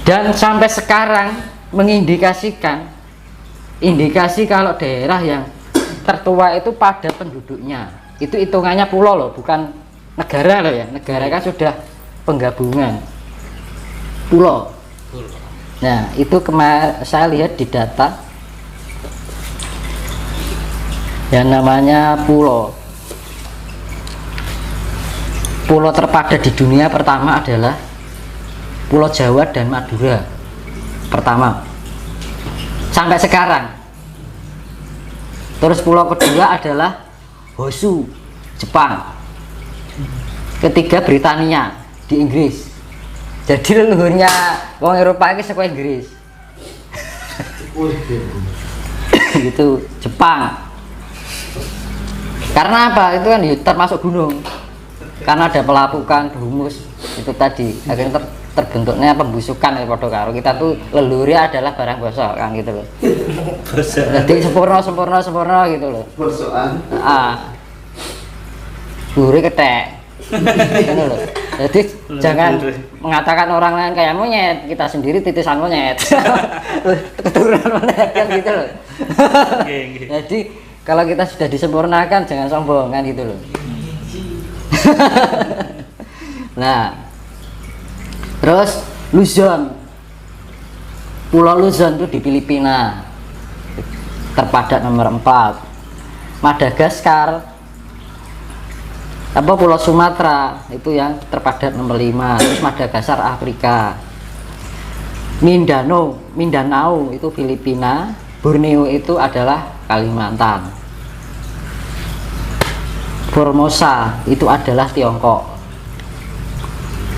Dan sampai sekarang mengindikasikan indikasi kalau daerah yang tertua itu padat penduduknya. Itu hitungannya pulau loh, bukan negara loh ya. Negara kan sudah penggabungan pulau. Nah, itu saya lihat di data yang namanya pulau. Pulau terpadat di dunia pertama adalah Pulau Jawa dan Madura pertama sampai sekarang. Terus pulau kedua adalah Honshu, Jepang. Ketiga Britania di Inggris. Jadi leluhurnya wong Eropa ini saka Inggris. Gitu, Jepang. Karena apa? Itu kan termasuk gunung. Karena ada pelapukan, humus itu tadi. Akhirnya terbentuknya pembusukan ya padha karo kita tuh leluhurnya adalah barang bosok kan gitu loh. Jadi sempurna gitu loh. Bosokan. Buri ketek. Gitu loh. Jadi jangan mengatakan orang lain kayak monyet, kita sendiri titisan monyet. Keturunan monyet kan gitu loh. Jadi kalau kita sudah disempurnakan jangan sombong kan gitu loh. Nah, terus Luzon, Pulau Luzon itu di Filipina, terpadat nomor 4. Madagaskar, Pulau Sumatera itu yang terpadat nomor 5. Terus Madagaskar Afrika, Mindanao itu Filipina, Borneo itu adalah Kalimantan, Formosa itu adalah Tiongkok,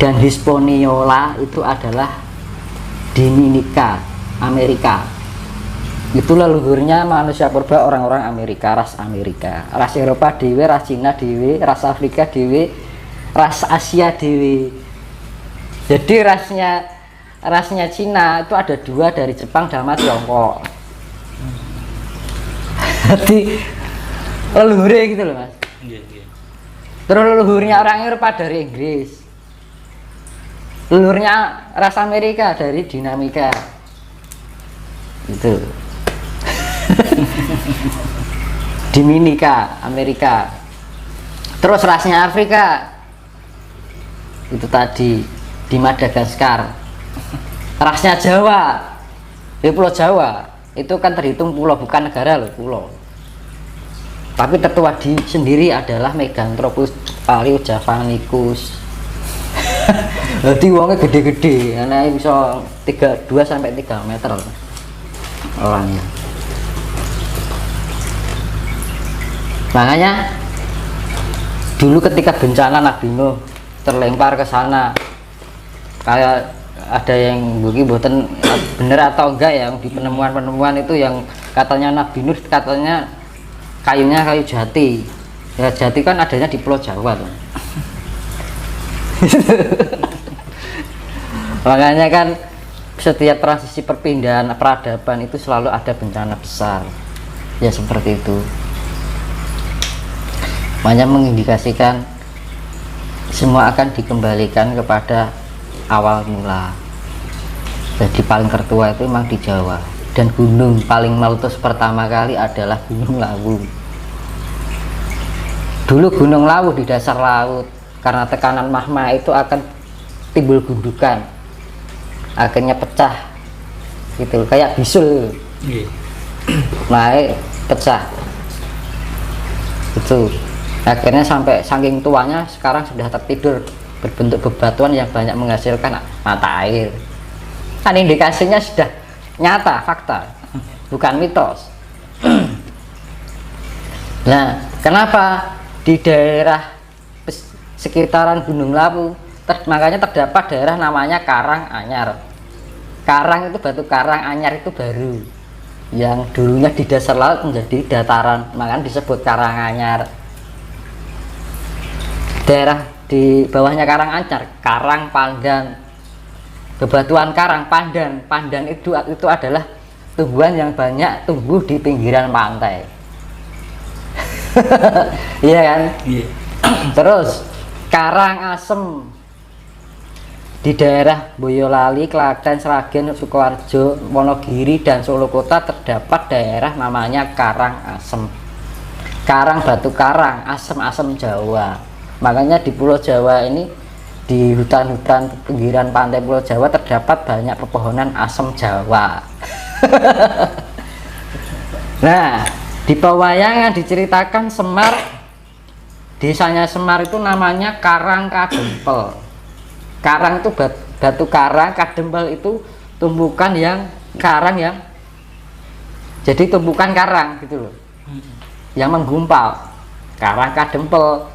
dan Hispaniola itu adalah Dominika, Amerika. Itu leluhurnya manusia purba orang-orang Amerika, ras Amerika, ras Eropa dewe, ras Cina dewe, ras Afrika dewe, ras Asia dewe. Jadi rasnya Cina itu ada 2 dari Jepang sama Tiongkok. Jadi leluhurnya gitu loh mas. Terus leluhurnya orang Eropa dari Inggris, leluhurnya ras Amerika dari dinamika itu. Dominika, Amerika. Terus rasnya Afrika itu tadi di Madagaskar. Rasnya Jawa di Pulau Jawa itu kan terhitung pulau, bukan negara loh, pulau. Tapi tertua di sendiri adalah Meganthropus paleojavanicus. Jadi uangnya gede-gede, karena bisa 2 sampai 3 meter orangnya. Makanya dulu ketika bencana Nabi Nuh terlempar ke sana, kayak ada yang bukan bener atau enggak ya di penemuan itu yang katanya Nabi Nuh katanya kayunya kayu jati. Ya jati kan adanya di Pulau Jawa tuh. Makanya kan setiap transisi perpindahan peradaban itu selalu ada bencana besar. Ya seperti itu. Makanya mengindikasikan semua akan dikembalikan kepada awal mula. Jadi paling tertua itu memang di Jawa, dan gunung paling meletus pertama kali adalah Gunung Lawu. Dulu Gunung Lawu di dasar laut, karena tekanan magma itu akan timbul gundukan, akhirnya pecah gitu, kayak bisul naik pecah itu. Akhirnya sampai saking tuanya sekarang sudah tertidur berbentuk bebatuan yang banyak menghasilkan mata air. Kan indikasinya sudah nyata, fakta, bukan mitos. Nah, kenapa di daerah sekitaran Gunung Lawu makanya terdapat daerah namanya Karanganyar. Karang itu batu karang, anyar itu baru, yang dulunya di dasar laut menjadi dataran, makanya disebut Karanganyar. Daerah di bawahnya Karanganyar, Karang Pandan, bebatuan karang, pandan itu adalah tumbuhan yang banyak tumbuh di pinggiran pantai. Iya kan? Terus Karangasem di daerah Boyolali, Klaten, Sragen, Sukoharjo, Wonogiri, dan Solo Kota terdapat daerah namanya Karangasem. Karang batu karang, asem-asem Jawa. Makanya di Pulau Jawa ini, di hutan-hutan pinggiran pantai Pulau Jawa terdapat banyak pepohonan asem Jawa. Nah, di pewayangan diceritakan Semar, desanya Semar itu namanya Karang Kadempel. Karang itu batu karang, kadempel itu tumbukan yang karang yang jadi tumbukan karang gitu loh, yang menggumpal, Karang Kadempel.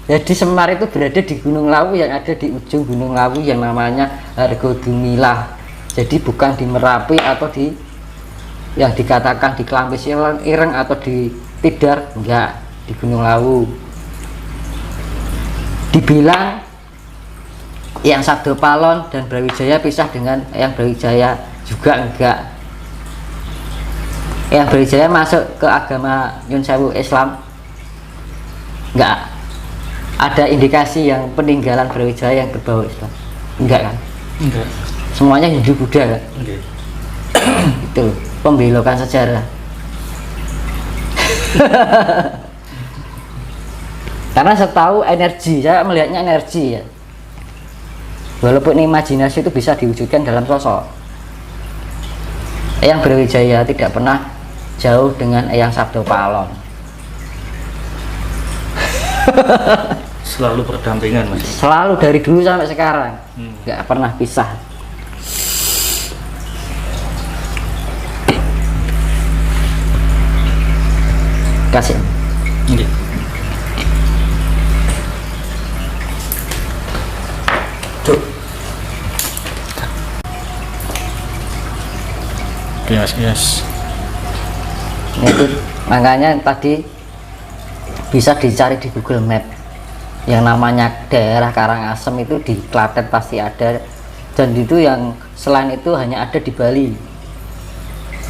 Jadi Semar itu berada di Gunung Lawu yang ada di ujung Gunung Lawu yang namanya Hargodumilah. Jadi bukan di Merapi atau di yang dikatakan di Klampis Ireng atau di Tidar, enggak, di Gunung Lawu. Dibilang yang Sabdo Palon dan Brawijaya pisah dengan yang Brawijaya, juga enggak. Yang Brawijaya masuk ke agama Nyun Sewu Islam, enggak ada indikasi yang peninggalan Brawijaya yang berbau Islam, enggak kan? Enggak. Semuanya Hindu Buddha kan? Enggak. Itu pembelokan sejarah. Karena saya tahu energi, saya melihatnya energi ya. Walaupun imajinasi itu bisa diwujudkan dalam sosok. Eyang Brawijaya tidak pernah jauh dengan Eyang Sabdo Palon. Selalu berdampingan, Mas. Selalu dari dulu sampai sekarang, nggak pernah pisah. Kasih. Oke. Cuk. Yes. Itu makanya tadi bisa dicari di Google Map yang namanya daerah Karangasem itu di Klaten pasti ada, dan itu yang selain itu hanya ada di Bali,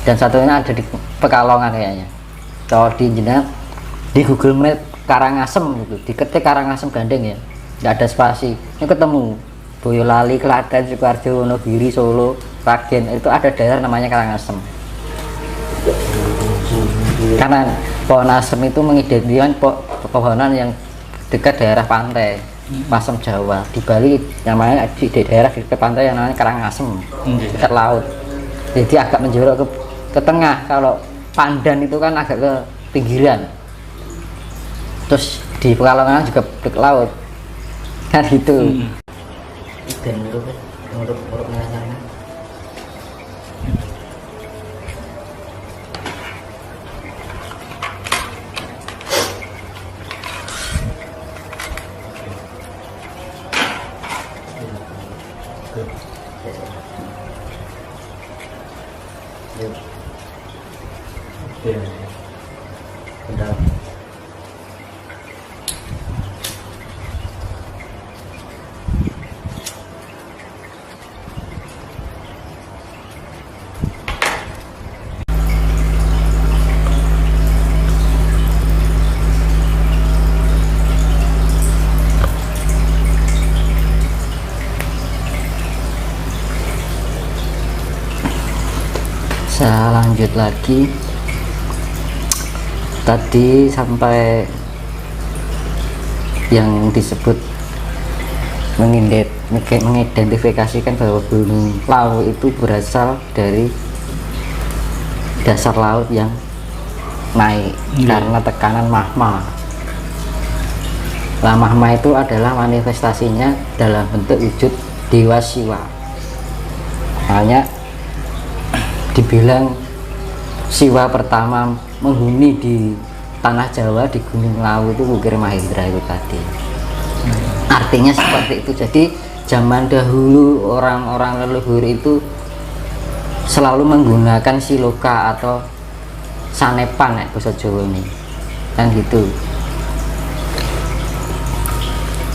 dan satunya ada di Pekalongan kayaknya. Kalau di Google Map Karangasem gitu, diketik Karangasem Gandeng ya, nggak ada spasi, ini ketemu Boyolali, Klaten, Sukoharjo, Wonogiri, Solo, Sragen, itu ada daerah namanya Karangasem. Karena pohon asem itu mengidentikan pepohonan yang dekat daerah pantai Asem Jawa. Di Bali namanya di daerah dekat pantai yang namanya Karangasem, dekat laut. Jadi agak menjorok ke tengah. Kalau Pandan itu kan agak ke pinggiran. Terus di Pekalongan juga dekat laut. Kan gitu. Dan menurut saya lanjut lagi. Tadi sampai yang disebut mengidentifikasikan bahwa Gunung Lawu itu berasal dari dasar laut yang naik karena tekanan magma. Nah, magma itu adalah manifestasinya dalam bentuk wujud Dewa Siwa. Makanya dibilang Siwa pertama menghuni di tanah Jawa di Gunung Lawu itu Wukir Mahendra itu tadi. Artinya seperti itu. Jadi zaman dahulu orang-orang leluhur itu selalu menggunakan siloka atau sanepan ya bahasa Jawa ini, kan gitu.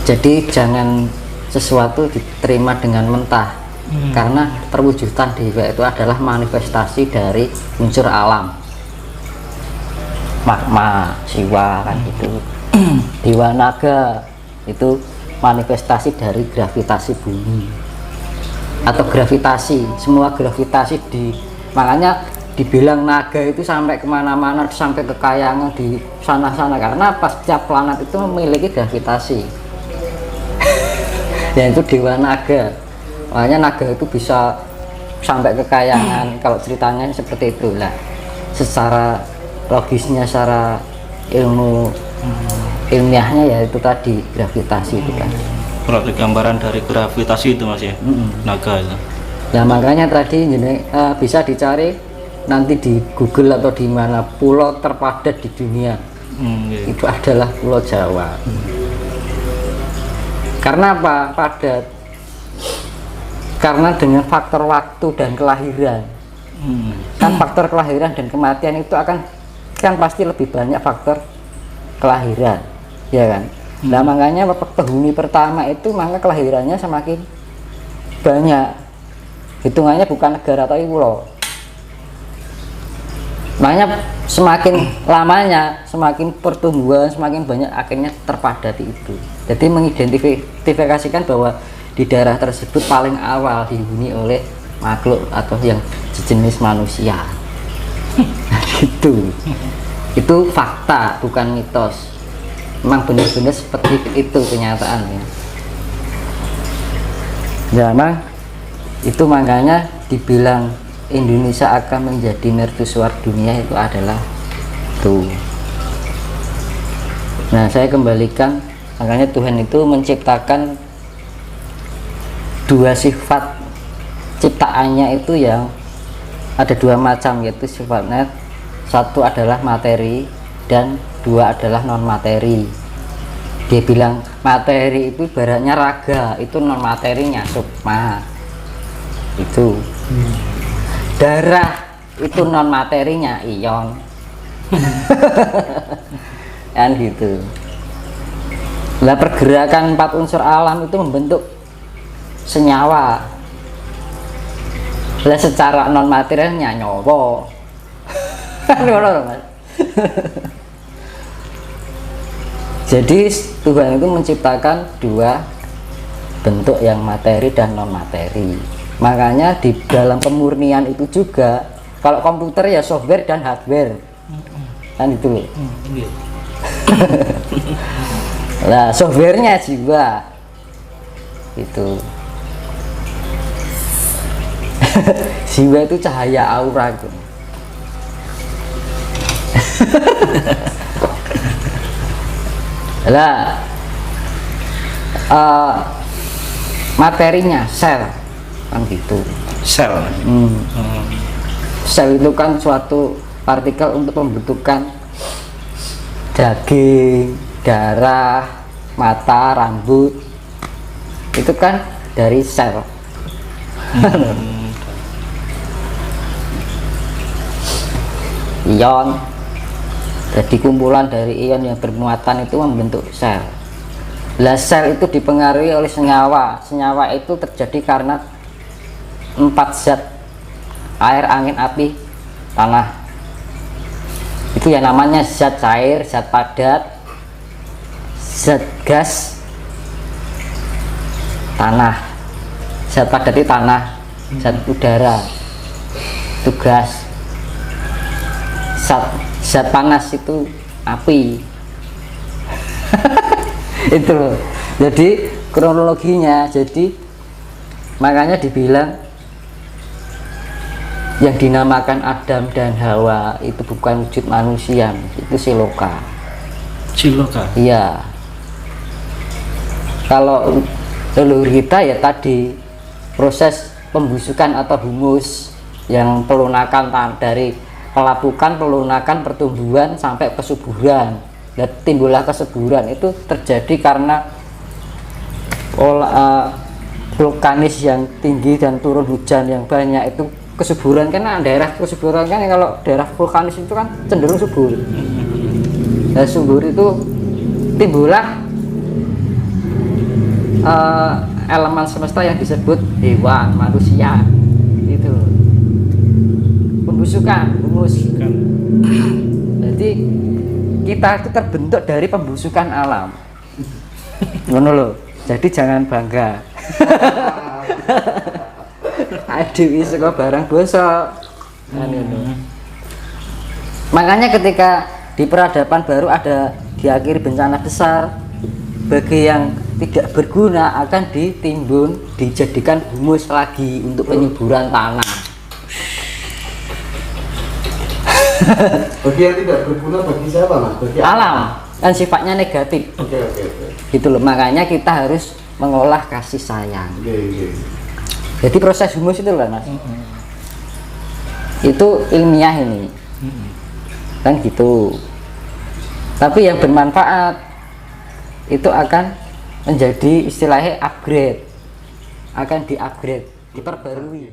Jadi jangan sesuatu diterima dengan mentah. Karena perwujudan dewa itu adalah manifestasi dari unsur alam, magma, Siwa kan itu. Dewa naga itu manifestasi dari gravitasi bumi. atau gravitasi, semua gravitasi makanya dibilang naga itu sampai kemana-mana, sampai ke kayangan di sana-sana, karena pas setiap planet itu memiliki gravitasi. Dan itu dewa naga, makanya naga itu bisa sampai ke kayangan. Kalau ceritanya seperti itulah, secara logisnya, secara ilmiahnya ya itu tadi gravitasi itu kan. Berarti gambaran dari gravitasi itu mas ya, naga itu. Nah makanya tadi bisa dicari nanti di Google atau di mana, pulau terpadat di dunia itu adalah Pulau Jawa. Karena apa padat? Karena dengan faktor waktu dan kelahiran. Kan faktor kelahiran dan kematian itu kan pasti lebih banyak faktor kelahiran, ya kan? Nah makanya penghuni pertama itu maka kelahirannya semakin banyak. Hitungannya bukan negara tapi pulau. Makanya semakin lamanya, semakin pertumbuhan, semakin banyak, akhirnya terpadati itu. Jadi mengidentifikasikan bahwa di daerah tersebut paling awal dihuni oleh makhluk atau yang sejenis manusia. Gitu. Itu fakta, bukan mitos. Memang benar-benar seperti itu kenyataannya. Memang itu makanya dibilang Indonesia akan menjadi mercusuar dunia itu adalah itu. Nah saya kembalikan, makanya Tuhan itu menciptakan dua sifat ciptaannya itu yang ada dua macam, yaitu sifatnya satu adalah materi dan dua adalah non materi. Dia bilang materi itu ibaratnya raga, itu non materinya sukma itu. Darah itu non materinya ion. Kan gitu. Lah pergerakan 4 unsur alam itu membentuk senyawa. Lah secara non materialnya nyawa. Mas. Jadi Tuhan itu menciptakan dua bentuk, yang materi dan non materi. Makanya di dalam pemurnian itu juga, kalau komputer ya software dan hardware, kan itu loh. Nah softwarenya jiwa itu. Jiwa itu cahaya aura gitu. Lah materinya sel kan gitu. Sel. Sel itu kan suatu partikel untuk pembentukan daging, darah, mata, rambut, itu kan dari sel. Ion, jadi kumpulan dari ion yang bermuatan itu membentuk sel. Lah sel itu dipengaruhi oleh senyawa. Senyawa itu terjadi karena 4 zat: air, angin, api, tanah. Itu yang namanya zat cair, zat padat, zat gas, tanah. Zat padat itu tanah, zat udara itu gas, zat panas itu api. Itu loh. Jadi kronologinya, jadi makanya dibilang yang dinamakan Adam dan Hawa itu bukan wujud manusia, itu siloka. Siloka? Iya. Kalau leluhur kita ya tadi proses pembusukan atau humus yang pelunakan dari pelapukan, pelunakan, pertumbuhan sampai kesuburan. Dan timbullah kesuburan itu terjadi karena vulkanis yang tinggi dan turun hujan yang banyak. Itu kesuburan, karena daerah kesuburan kan, kalau daerah vulkanis itu kan cenderung subur. Dan subur itu timbullah elemen semesta yang disebut hewan, manusia. Itu pembusukan, humus. Jadi kita itu terbentuk dari pembusukan alam. Ngono loh. Jadi jangan bangga. Aduh, saka barang bosok. Makanya ketika di peradaban baru ada diakhiri bencana besar, bagi yang tidak berguna akan ditimbun, dijadikan humus lagi untuk penyuburan tanah. Bagi yang tidak berguna bagi siapa mas? Bagi Alam kan sifatnya negatif. Oke. Gitu loh, makanya kita harus mengolah kasih sayang. Oke. Jadi proses humus itu loh mas, itu ilmiah ini, kan gitu. Tapi yang bermanfaat itu akan menjadi istilahnya upgrade, akan di-upgrade, diperbarui.